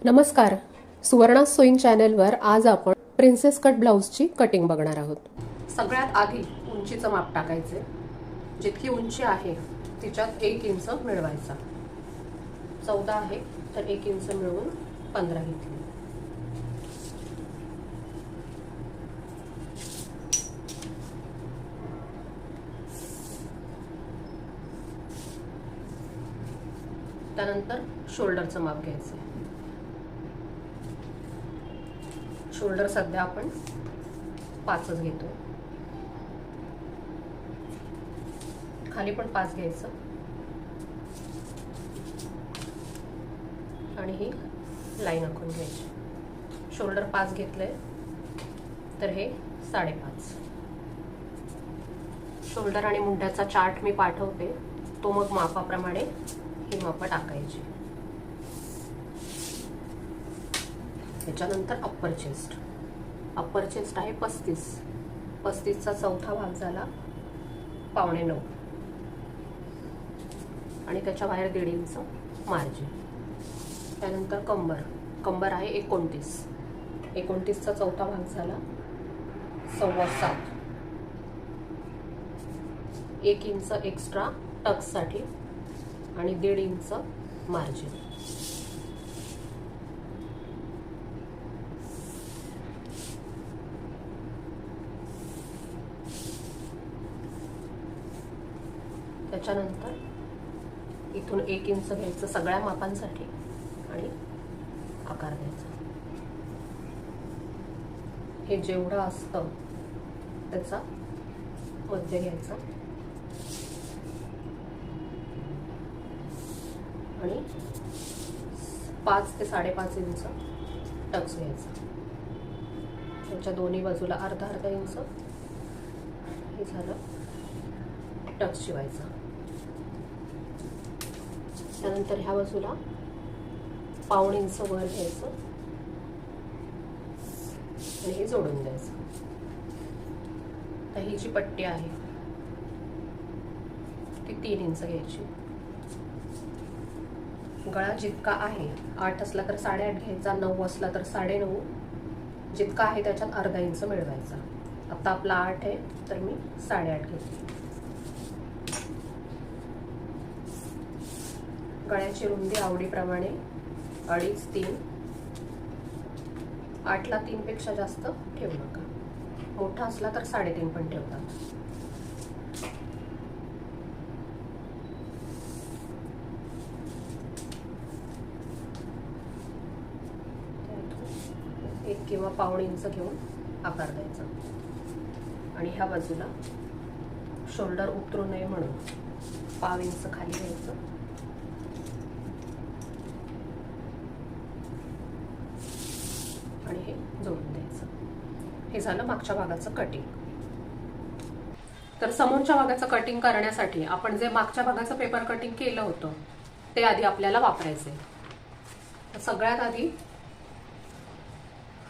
नमस्कार. सुवर्णा सोईंग चॅनलवर आज आपण प्रिन्सेस कट ब्लाउजची कटिंग बघणार आहोत. सगळ्यात आधी उंचीचं माप टाकायचे. जितकी उंची आहे तिच्यात 1 इंच मिळवायचा. 14 आहे तर 1 इंच मिळवून 15 घेतली. त्यानंतर शोल्डरचं माप घ्यायचं. शोल्डर सध्या आपण 5च घेतो. खाली पण 5 घ्यायचं आणि ही लाईन आखून घ्यायची. शोल्डर 5 घेतले तर हे 5.5. शोल्डर आणि मुंड्याचा चार्ट मी पाठवते, तो मग मापाप्रमाणे ही मापं टाकायची. त्याच्यानंतर अप्पर चेस्ट आहे 35चा चौथा भाग झाला 8.25 आणि त्याच्या बाहेर 1.5 इंच मार्जिन. त्यानंतर कंबर आहे 29चा चौथा भाग झाला 7.25. 1 इंच एक्स्ट्रा टक्ससाठी आणि 1.5 इंच मार्जिन. त्याच्यानंतर इथून 1 इंच घ्यायचं सगळ्या मापांसाठी आणि आकार द्यायचा. हे जेवढं असतं त्याचा मध्य घ्यायचा आणि 5 ते 5.5 इंच टक्स घ्यायचा. त्याच्या दोन्ही बाजूला अर्धा इंच हे झालं टक्स शिवायचा. त्यानंतर ह्या बाजूला 1.25 इंच वर घ्यायचं आणि हे जोडून द्यायचं. तर ही जी पट्टी आहे ती 3 इंच घ्यायची. गळा जितका आहे 8 असला तर 8.5 घ्यायचा, 9 असला तर 9.5. जितका आहे त्याच्यात अर्धा इंच मिळवायचा. आता आपला 8 आहे तर मी 8.5 घेते. गळ्याची रुंदी आवडीप्रमाणे 2.5-3. 8ला 3 पेक्षा जास्त ठेवू नका. मोठा असला तर 3.5 पण ठेवतात. एक किंवा 1.25 इंच घेऊन आकार द्यायचा आणि ह्या बाजूला शोल्डर उतरू नये म्हणून 1.5 इंच खाली घ्यायचं आणि हे जोडून द्यायचं. हे झालं मागच्या भागाचं कटिंग. तर समोरच्या भागाचं कटिंग करण्यासाठी आपण जे मागच्या भागाचं पेपर कटिंग केलं होतं ते आधी आपल्याला वापरायचे. तर सगळ्यात आधी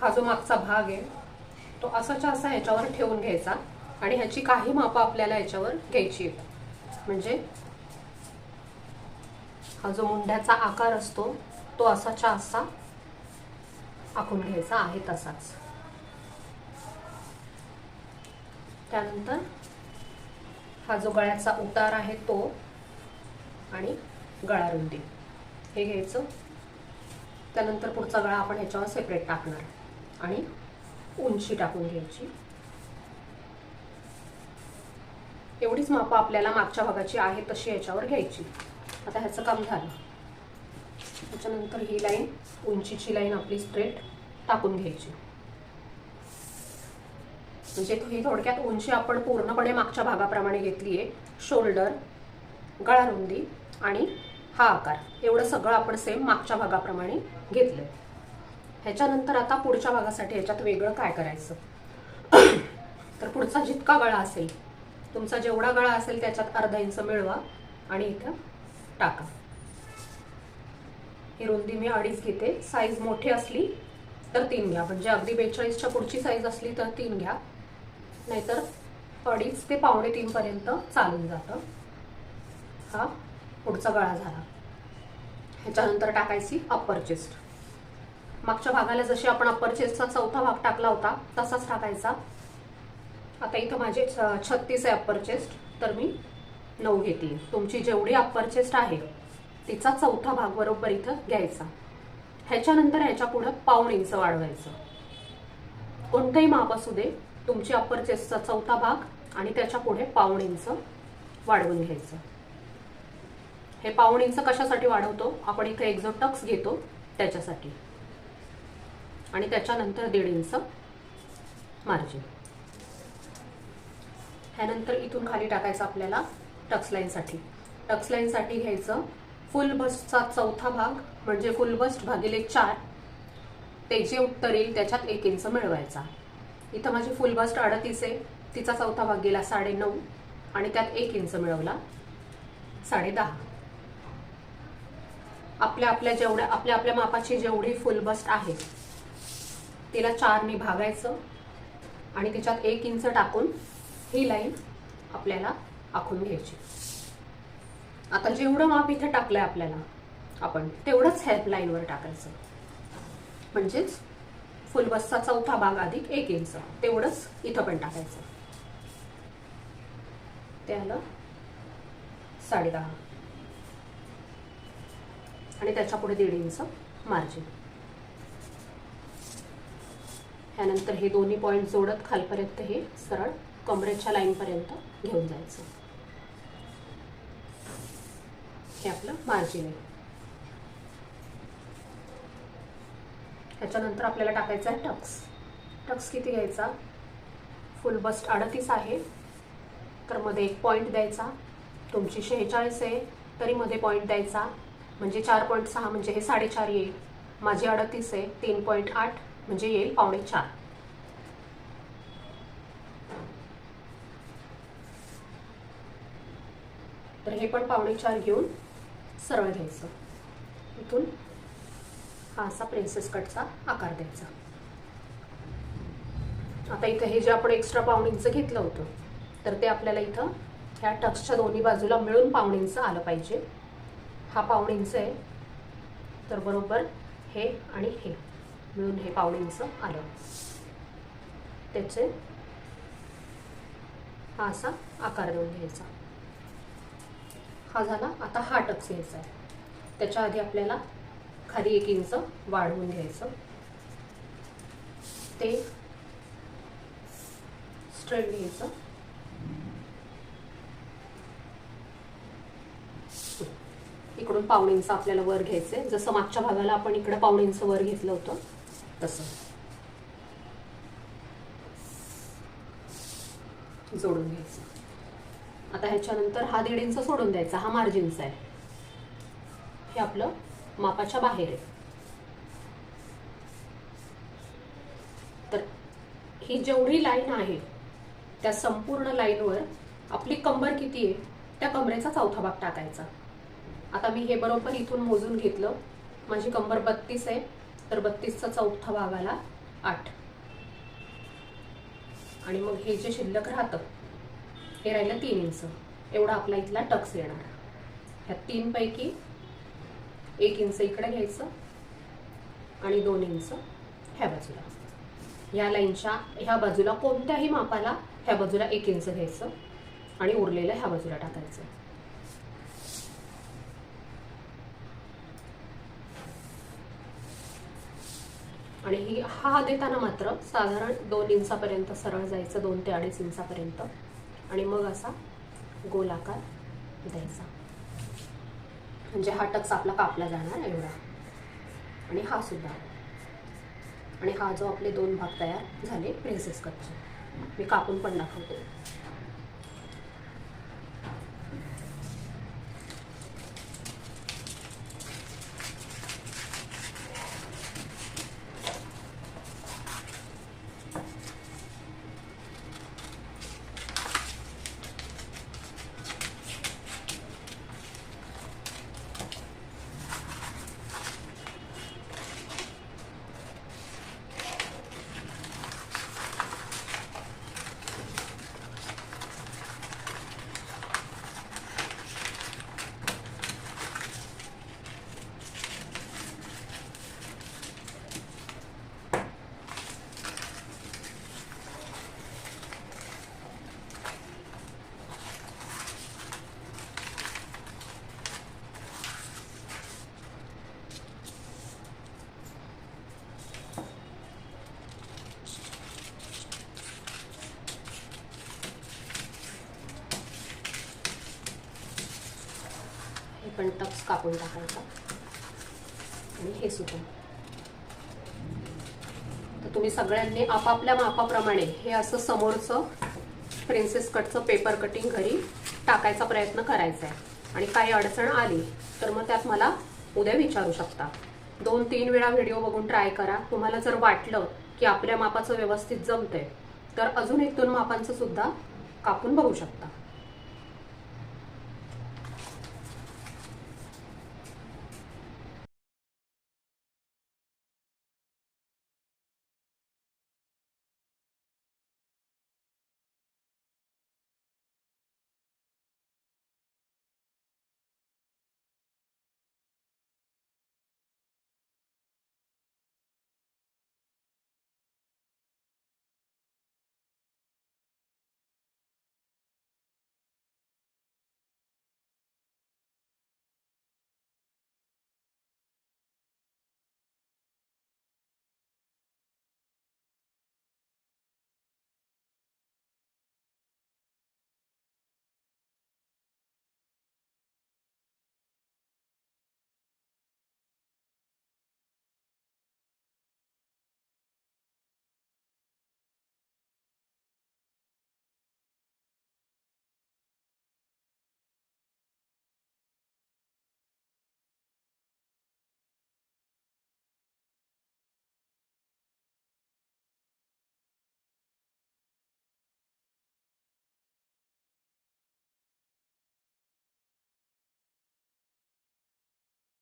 हा जो मागचा भाग आहे तो असाच्या असा ह्याच्यावर ठेवून घ्यायचा आणि ह्याची काही मापं आपल्याला याच्यावर घ्यायची आहेत. म्हणजे हा जो मुंड्याचा आकार असतो तो असाच्या असा आखून घ्यायचा आहे तसाच. त्यानंतर हा जो गळ्याचा उतार आहे तो आणि गळा रुंदी हे घ्यायचं. त्यानंतर पुढचा गळा आपण ह्याच्यावर सेपरेट टाकणार आणि उंची टाकून घ्यायची. एवढीच मापं आपल्याला मागच्या भागाची आहे तशी याच्यावर घ्यायची. आता ह्याचं काम झालं. त्याच्यानंतर ही लाईन उंचीची लाईन आपली स्ट्रेट टाकून घ्यायची. म्हणजे ही थोडक्यात उंची आपण पूर्णपणे मागच्या भागाप्रमाणे घेतली आहे. शोल्डर, गळा रुंदी आणि हा आकार एवढं सगळं आपण सेम मागच्या भागाप्रमाणे घेतलं. ह्याच्यानंतर आता पुढच्या भागासाठी ह्याच्यात वेगळं काय करायचं तर पुढचा जितका गळा असेल तुमचा जेवढा गळा असेल त्याच्यात अर्धा इंच मिळवा आणि इथं टाका. ही रुंदी मी 2.5 घेते. साईज मोठी असली तर 3 घ्या. म्हणजे अगदी 42च्या पुढची साईज असली तर 3 घ्या, नाहीतर 2.5 ते 2.25 पर्यंत चालून जातं. हा पुढचा गळा झाला. ह्याच्यानंतर टाकायची अप्पर चेस्ट. मागच्या भागाला जशी आपण अप्पर चेस्टचा चौथा भाग टाकला होता तसाच टाकायचा. आता इथं माझे 36 आहे अप्पर चेस्ट, तर मी 9 घेते. तुमची जेवढी अप्पर चेस्ट आहे तिचा चौथा भाग बरोबर इथं घ्यायचा. ह्याच्यानंतर ह्याच्या पुढे पाऊण इंच वाढवायचं. कोणतंही माप असू दे, तुमची अप्पर चेस्टचा चौथा भाग आणि त्याच्या पुढे पाऊण इंच वाढवून घ्यायचं. हे पाऊण इंच कशासाठी वाढवतो आपण, इथे एक जो टक्स घेतो त्याच्यासाठी. आणि त्याच्यानंतर 1.5 इंच मार्जिन. ह्यानंतर इथून खाली टाकायचं आपल्याला टक्स लाईनसाठी. टक्स लाईनसाठी घ्यायचं फुल बस्टचा चौथा भाग म्हणजे फुल बस्ट भागिले 4. ते जे उत्तर येईल त्याच्यात 1 इंच मिळवायचा. इथं माझी फुल बस्ट 38 आहे, तिचा चौथा भाग गेला 9.5 आणि त्यात 1 इंच मिळवला 10.5. आपल्या मापाची जेवढी फुल बस्ट आहे तिला 4 ने भागायचं आणि त्याच्यात 1 इंच टाकून ही लाईन आपल्याला आखून घ्यायची. आता जेवढं माप इथे टाकलंय आपल्याला आपण तेवढंच हेल्प लाईनवर टाकायचं. म्हणजेच फुल बसचा चौथा भाग अधिक 1 इंच तेवढंच इथं पण टाकायचं. ते आलं 10.5 आणि त्याच्या पुढे 1.5 इंच मार्जिन. ह्यानंतर हे दोन्ही पॉइंट जोडत खालपर्यंत हे सरळ कमरेच्या लाईन पर्यंत घेऊन जायचं. हे आपलं मार्जिन आहे. त्याच्यानंतर आपल्याला टाकायचा आहे टक्स. टक्स किती घ्यायचा, फुल बस्ट 38 आहे तर मध्ये 1 पॉइंट द्यायचा. तुमची 46 आहे तरी मध्ये पॉइंट द्यायचा, म्हणजे 4.6 म्हणजे हे 4.5 येईल. माझी 38 आहे, 3.8 म्हणजे येईल 3.25. तर हे पण 3.25 घेऊन सरळ घ्यायचं. इथून हा असा प्रिन्सेस कटचा आकार द्यायचा. आता इथं हे जे आपण एक्स्ट्रा 1.5 इंच घेतलं होतं तर ते आपल्याला इथं ह्या टक्सच्या दोन्ही बाजूला मिळून 1.5 इंच आलं पाहिजे. हा 1.5 इंच आहे तर बरोबर हे आणि हे मिळून हे 1.5 इंच आलं. त्याचे हा असा आकार देऊन घ्यायचा. हा झाला. आता हा टक्स घ्यायचा आहे. त्याच्या आधी आपल्याला खाली 1 इंच वाढवून घ्यायचं. ते स्ट्रेट घ्यायचं. इकडून 1.5 इंच आपल्याला वर घ्यायचे. जसं मागच्या भागाला आपण इकडे 1.5 इंच वर घेतलं होतं तसं जोडून घ्यायचं. आता ह्याच्यानंतर हा 1.5 इंच सोडून द्यायचा. हा मार्जिनचा आहे, हे आपलं मापाच्या बाहेर आहे. तर ही जेवढी लाईन आहे त्या संपूर्ण लाईनवर आपली कंबर किती आहे त्या कमरेचा चौथा भाग टाकायचा. आता मी हे बरोबर इथून मोजून घेतलं. माझी कंबर 32 आहे तर 32चा चौथा भाग आला 8. आणि मग हे जे शिल्लक राहतं हे राहिलं 3 इंच. एवढा आपला इथला टक्स येणार. ह्या 3 पैकी 1 इंच इकडे घ्यायचं आणि 2 इंच ह्या बाजूला. ह्या लाईनच्या ह्या बाजूला कोणत्याही मापाला ह्या बाजूला 1 इंच घ्यायचं आणि उरलेलं ह्या बाजूला टाकायचं. आणि ही हा देताना मात्र साधारण 2 इंचापर्यंत सरळ जायचं, 2 ते 2.5 इंचापर्यंत. आणि मग असा गोल आकार द्यायचा. म्हणजे हा टक्स आपला कापला जाणार एवढा. आणि हा सुद्धा. आणि हा जो आपले 2 भाग तयार झाले प्रिन्सेस कटचे, मी कापून पण दाखवते. पटकन टक्स कापून टाकायचा. आणि हे सुद्धा. तर तुम्ही सगळ्यांनी आपापल्या मापाप्रमाणे हे असं समोरचं प्रिन्सेस कटचं पेपर कटिंग घरी टाकायचा प्रयत्न करायचा आहे. आणि काही अडचण आली तर मग त्यात मला उद्या विचारू शकता. 2-3 वेळा व्हिडिओ बघून ट्राय करा. तुम्हाला जर वाटलं की आपल्या मापाचं व्यवस्थित जमतंय तर अजून 1-2 मापांचं सुद्धा कापून बघू शकता.